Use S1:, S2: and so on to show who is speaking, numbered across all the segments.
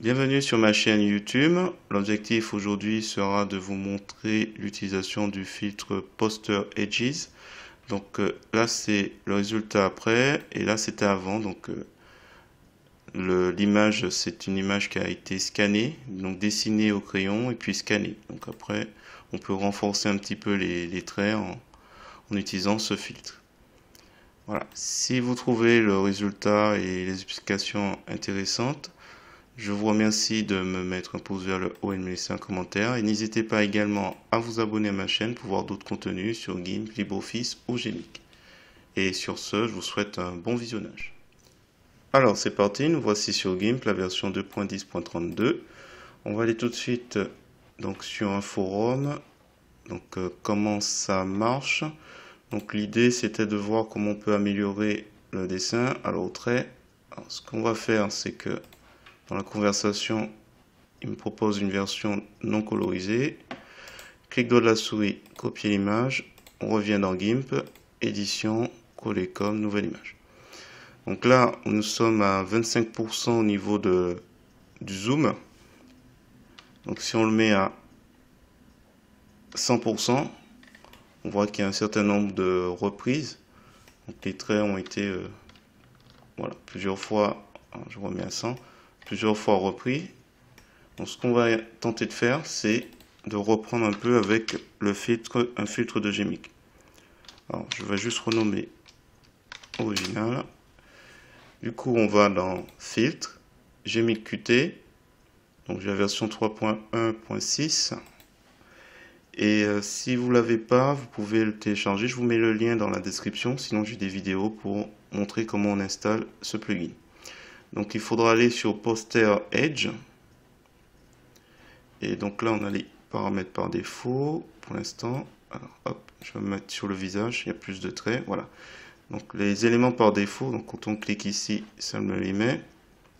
S1: Bienvenue sur ma chaîne YouTube. L'objectif aujourd'hui sera de vous montrer l'utilisation du filtre Poster Edges. Donc là c'est le résultat après et là c'était avant. Donc l'image c'est une image qui a été scannée, donc dessinée au crayon et puis scannée. Donc après on peut renforcer un petit peu les traits en utilisant ce filtre. Voilà. Si vous trouvez le résultat et les explications intéressantes, je vous remercie de me mettre un pouce vers le haut et de me laisser un commentaire. Et n'hésitez pas également à vous abonner à ma chaîne pour voir d'autres contenus sur GIMP, LibreOffice ou Gmic. Et sur ce, je vous souhaite un bon visionnage. Alors c'est parti, nous voici sur GIMP, la version 2.10.32. On va aller tout de suite donc, sur un forum. Donc comment ça marche. Donc l'idée c'était de voir comment on peut améliorer le dessin. Alors au trait, alors, ce qu'on va faire c'est que dans la conversation, il me propose une version non colorisée. Clic droit de la souris, copier l'image. On revient dans GIMP, édition, coller comme, nouvelle image. Donc là, nous sommes à 25% au niveau du zoom. Donc si on le met à 100%, on voit qu'il y a un certain nombre de reprises. Donc les traits ont été voilà, plusieurs fois, je remets à 100, plusieurs fois repris. Donc ce qu'on va tenter de faire, c'est de reprendre un peu avec un filtre de Gmic. Alors je vais juste renommer original. Du coup on va dans filtre, Gmic Qt. Donc j'ai la version 3.1.6. Et si vous ne l'avez pas, vous pouvez le télécharger. Je vous mets le lien dans la description. Sinon j'ai des vidéos pour montrer comment on installe ce plugin. Donc il faudra aller sur Poster Edge. Et donc là, on a les paramètres par défaut pour l'instant. Alors, hop, je vais me mettre sur le visage, il y a plus de traits, voilà. Donc les éléments par défaut, donc quand on clique ici, ça me les met,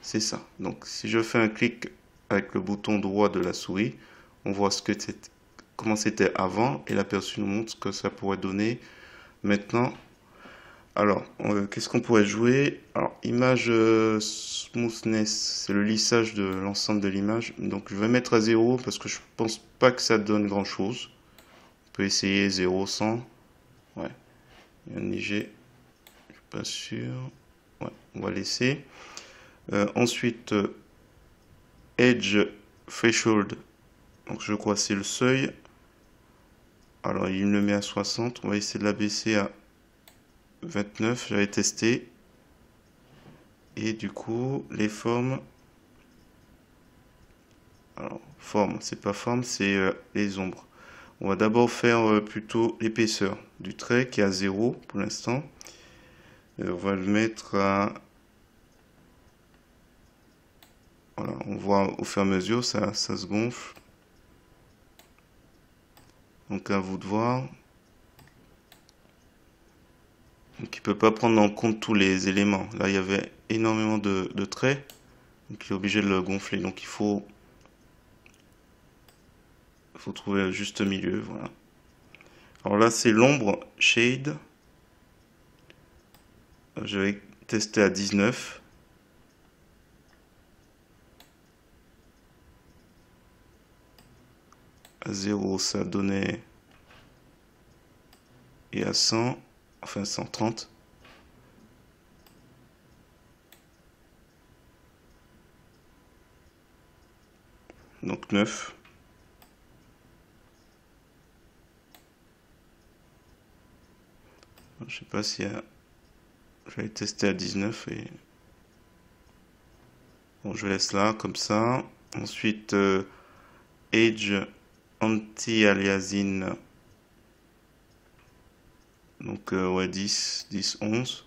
S1: c'est ça. Donc si je fais un clic avec le bouton droit de la souris, on voit comment c'était avant et l'aperçu nous montre ce que ça pourrait donner maintenant. Alors, qu'est-ce qu'on pourrait jouer? Alors, image smoothness, c'est le lissage de l'ensemble de l'image. Donc, je vais mettre à 0 parce que je pense pas que ça donne grand chose. On peut essayer 0, 100. Ouais, il y a un IG, je suis pas sûr. Ouais, on va laisser. Ensuite, Edge Threshold. Donc, je crois que c'est le seuil. Alors, il me le met à 60. On va essayer de l'abaisser à 29, j'avais testé. Et du coup, les formes. Alors, forme, c'est pas forme, c'est les ombres. On va d'abord faire plutôt l'épaisseur du trait qui est à 0 pour l'instant. On va le mettre à. Voilà, on voit au fur et à mesure, ça se gonfle. Donc à vous de voir. Donc il ne peut pas prendre en compte tous les éléments. Là, il y avait énormément de traits. Donc il est obligé de le gonfler. Donc il faut trouver le juste milieu. Voilà. Alors là, c'est l'ombre shade. Je vais tester à 19. À 0, ça donnait. Et à 100, enfin 130. Donc 9. Je sais pas si je vais tester à 19 et bon, je laisse là comme ça. Ensuite Edge Anti-Aliasing. Donc ouais 10, 10, 11.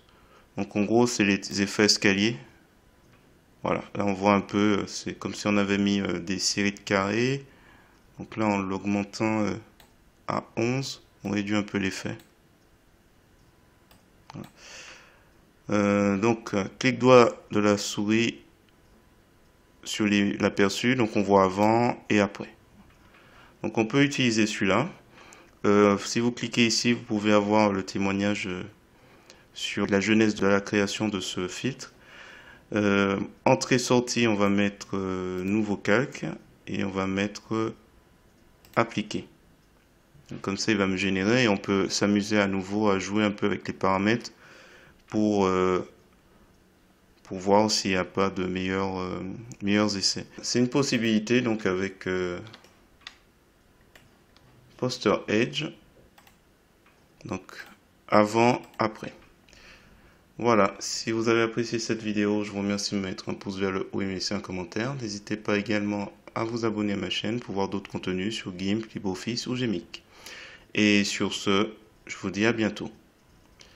S1: Donc en gros c'est les effets escaliers. Voilà, là on voit un peu, c'est comme si on avait mis des séries de carrés. Donc là en l'augmentant à 11, on réduit un peu l'effet. Voilà. Donc clic droit de la souris sur l'aperçu, donc on voit avant et après. Donc on peut utiliser celui-là. Si vous cliquez ici, vous pouvez avoir le témoignage sur la genèse de la création de ce filtre. Entrée-sortie, on va mettre nouveau calque et on va mettre appliquer. Donc, comme ça, il va me générer et on peut s'amuser à nouveau à jouer un peu avec les paramètres pour voir s'il n'y a pas de meilleurs essais. C'est une possibilité donc avec Poster Edge. Donc avant, après. Voilà, si vous avez apprécié cette vidéo, je vous remercie de mettre un pouce vers le haut et me laisser un commentaire. N'hésitez pas également à vous abonner à ma chaîne pour voir d'autres contenus sur GIMP, LibreOffice ou Gmic. Et sur ce, je vous dis à bientôt.